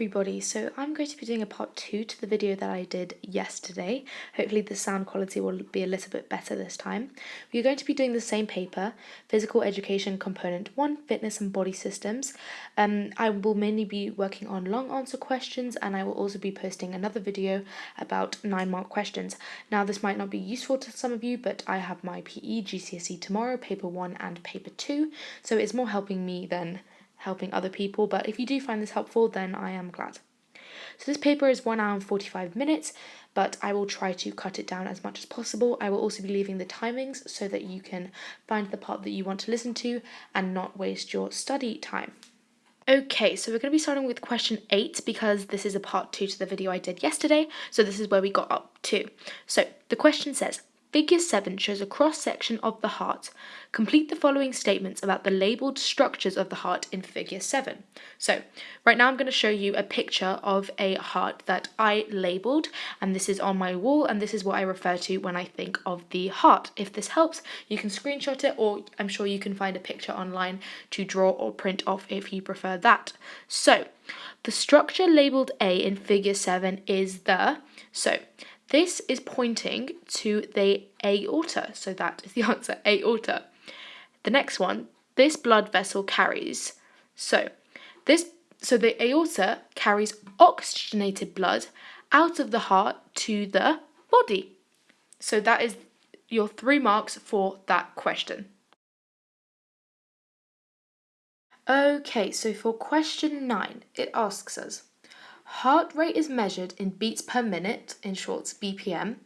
everybody, so I'm going to be doing a part 2 to the video that I did yesterday. Hopefully the sound quality will be a little bit better this time. We're going to be doing the same paper, Physical Education Component 1, Fitness and Body Systems. I will mainly be working on long answer questions, and I will also be posting another video about 9-mark questions. Now this might not be useful to some of you, but I have my P.E GCSE tomorrow, paper 1 and paper 2, so it's more helping me than helping other people, but if you do find this helpful, then I am glad. So this paper is 1 hour and 45 minutes, but I will try to cut it down as much as possible. I will also be leaving the timings so that you can find the part that you want to listen to and not waste your study time. Okay, so we're going to be starting with question 8 because this is a part 2 to the video I did yesterday, so this is where we got up to. So the question says, Figure 7 shows a cross-section of the heart. Complete the following statements about the labelled structures of the heart in Figure 7. So, right now I'm going to show you a picture of a heart that I labelled, and this is on my wall, and this is what I refer to when I think of the heart. If this helps, you can screenshot it, or I'm sure you can find a picture online to draw or print off if you prefer that. So, the structure labelled A in Figure 7 is this is pointing to the aorta, so that is the answer, aorta. The next one, this blood vessel carries, so the aorta carries oxygenated blood out of the heart to the body. So that is your 3 marks for that question. Okay, so for question 9, it asks us, heart rate is measured in beats per minute, in short BPM.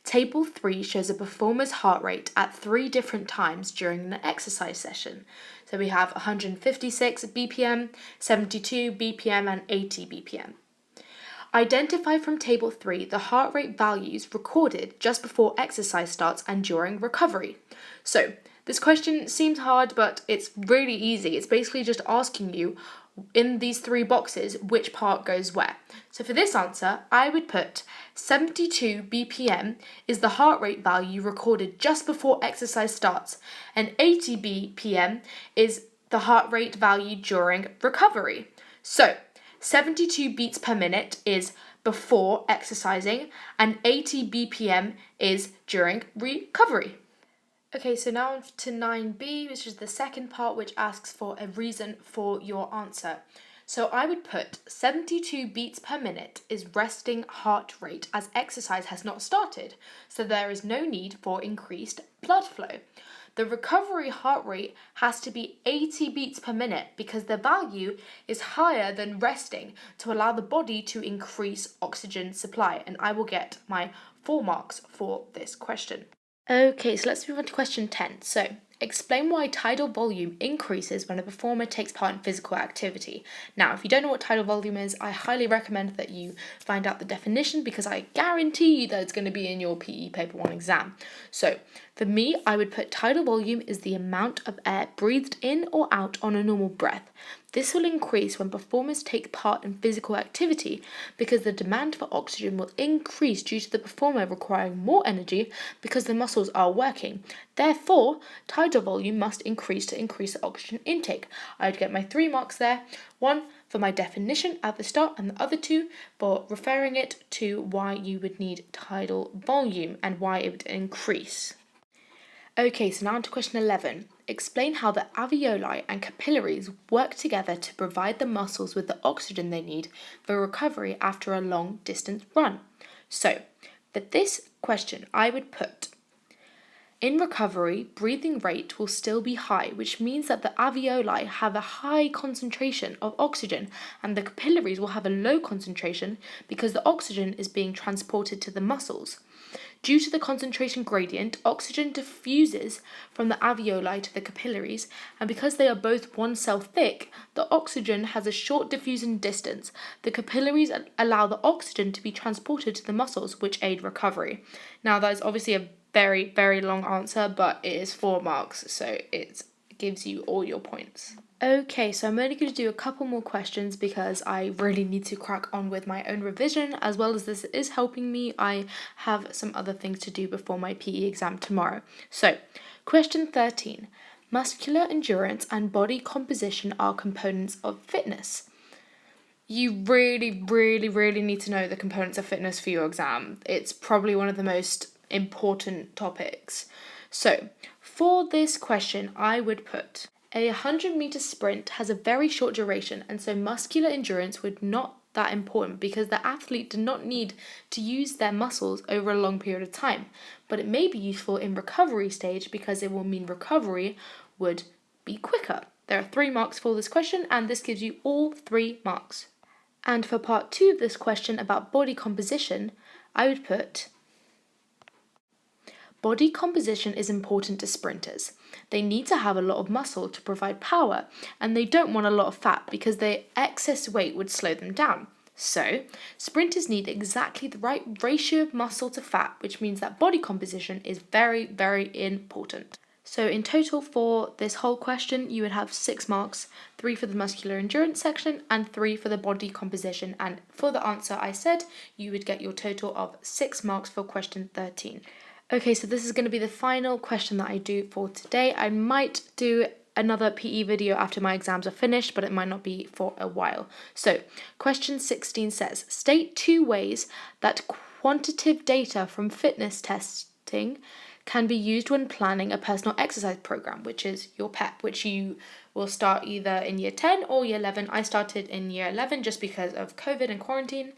Table 3 shows a performer's heart rate at 3 different times during an exercise session. So we have 156 BPM, 72 BPM and 80 BPM. Identify from Table 3 the heart rate values recorded just before exercise starts and during recovery. So this question seems hard, but it's really easy. It's basically just asking you in these 3 boxes which part goes where. So for this answer, I would put 72 BPM is the heart rate value recorded just before exercise starts, and 80 BPM is the heart rate value during recovery. So 72 beats per minute is before exercising, and 80 BPM is during recovery. Okay, so now on to 9b, which is the second part, which asks for a reason for your answer. So I would put 72 beats per minute is resting heart rate as exercise has not started, so there is no need for increased blood flow. The recovery heart rate has to be 80 beats per minute because the value is higher than resting to allow the body to increase oxygen supply, and I will get my 4 marks for this question. Okay, so let's move on to question 10. So, explain why tidal volume increases when a performer takes part in physical activity. Now, if you don't know what tidal volume is, I highly recommend that you find out the definition because I guarantee you that it's going to be in your PE Paper 1 exam. So, for me, I would put tidal volume is the amount of air breathed in or out on a normal breath. This will increase when performers take part in physical activity because the demand for oxygen will increase due to the performer requiring more energy because the muscles are working. Therefore, tidal volume must increase to increase the oxygen intake. I would get my 3 marks there. 1 for my definition at the start and the other 2 for referring it to why you would need tidal volume and why it would increase. Okay, so now on to question 11. Explain how the alveoli and capillaries work together to provide the muscles with the oxygen they need for recovery after a long distance run. So, for this question, I would put, in recovery, breathing rate will still be high, which means that the alveoli have a high concentration of oxygen and the capillaries will have a low concentration because the oxygen is being transported to the muscles. Due to the concentration gradient, oxygen diffuses from the alveoli to the capillaries, and because they are both 1 cell thick, the oxygen has a short diffusion distance. The capillaries allow the oxygen to be transported to the muscles, which aid recovery. Now, that is obviously a very, very long answer, but it is 4 marks, so it gives you all your points. Okay, so I'm only going to do a couple more questions because I really need to crack on with my own revision. As well as this is helping me, I have some other things to do before my PE exam tomorrow. So, question 13. Muscular endurance and body composition are components of fitness. You really need to know the components of fitness for your exam. It's probably one of the most important topics. So, for this question, I would put a 100-meter sprint has a very short duration, and so muscular endurance would not that important because the athlete did not need to use their muscles over a long period of time. But it may be useful in recovery stage because it will mean recovery would be quicker. There are 3 marks for this question, and this gives you all 3 marks. And for part 2 of this question about body composition, I would put body composition is important to sprinters. They need to have a lot of muscle to provide power, and they don't want a lot of fat because their excess weight would slow them down. So, sprinters need exactly the right ratio of muscle to fat, which means that body composition is very important. So in total for this whole question, you would have 6 marks, 3 for the muscular endurance section and 3 for the body composition. And for the answer I said, you would get your total of 6 marks for question 13. Okay, so this is going to be the final question that I do for today. I might do another PE video after my exams are finished, but it might not be for a while. So, question 16 says, state 2 ways that quantitative data from fitness testing can be used when planning a personal exercise program, which is your PEP, which you will start either in year 10 or year 11. I started in year 11 just because of COVID and quarantine,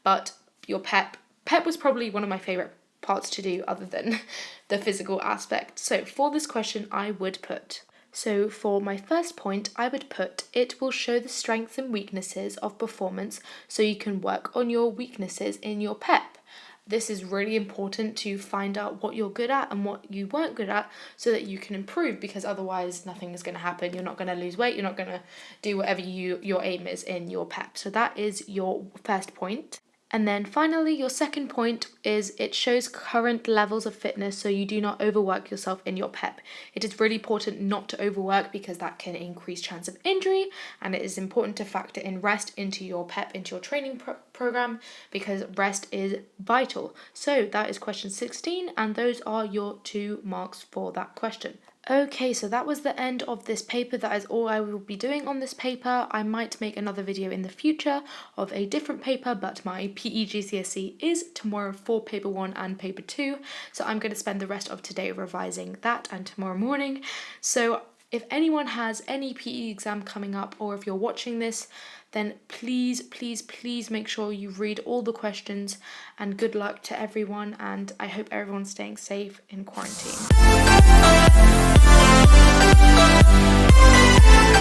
but your PEP was probably one of my favourite parts to do other than the physical aspect. So for this question, I would put, so for my first point, I would put, it will show the strengths and weaknesses of performance so you can work on your weaknesses in your PEP. This is really important to find out what you're good at and what you weren't good at so that you can improve, because otherwise nothing is going to happen. You're not going to lose weight. You're not going to do whatever your aim is in your PEP. So that is your first point. And then finally, your second point is it shows current levels of fitness so you do not overwork yourself in your PEP. It is really important not to overwork because that can increase chance of injury, and it is important to factor in rest into your PEP, into your training program, because rest is vital. So that is question 16, and those are your 2 marks for that question. Okay, so that was the end of this paper. That is all I will be doing on this paper. I might make another video in the future of a different paper, but my PE GCSE is tomorrow for paper 1 and paper 2. So I'm going to spend the rest of today revising that and tomorrow morning. So if anyone has any PE exam coming up, or if you're watching this, then please make sure you read all the questions, and good luck to everyone, and I hope everyone's staying safe in quarantine.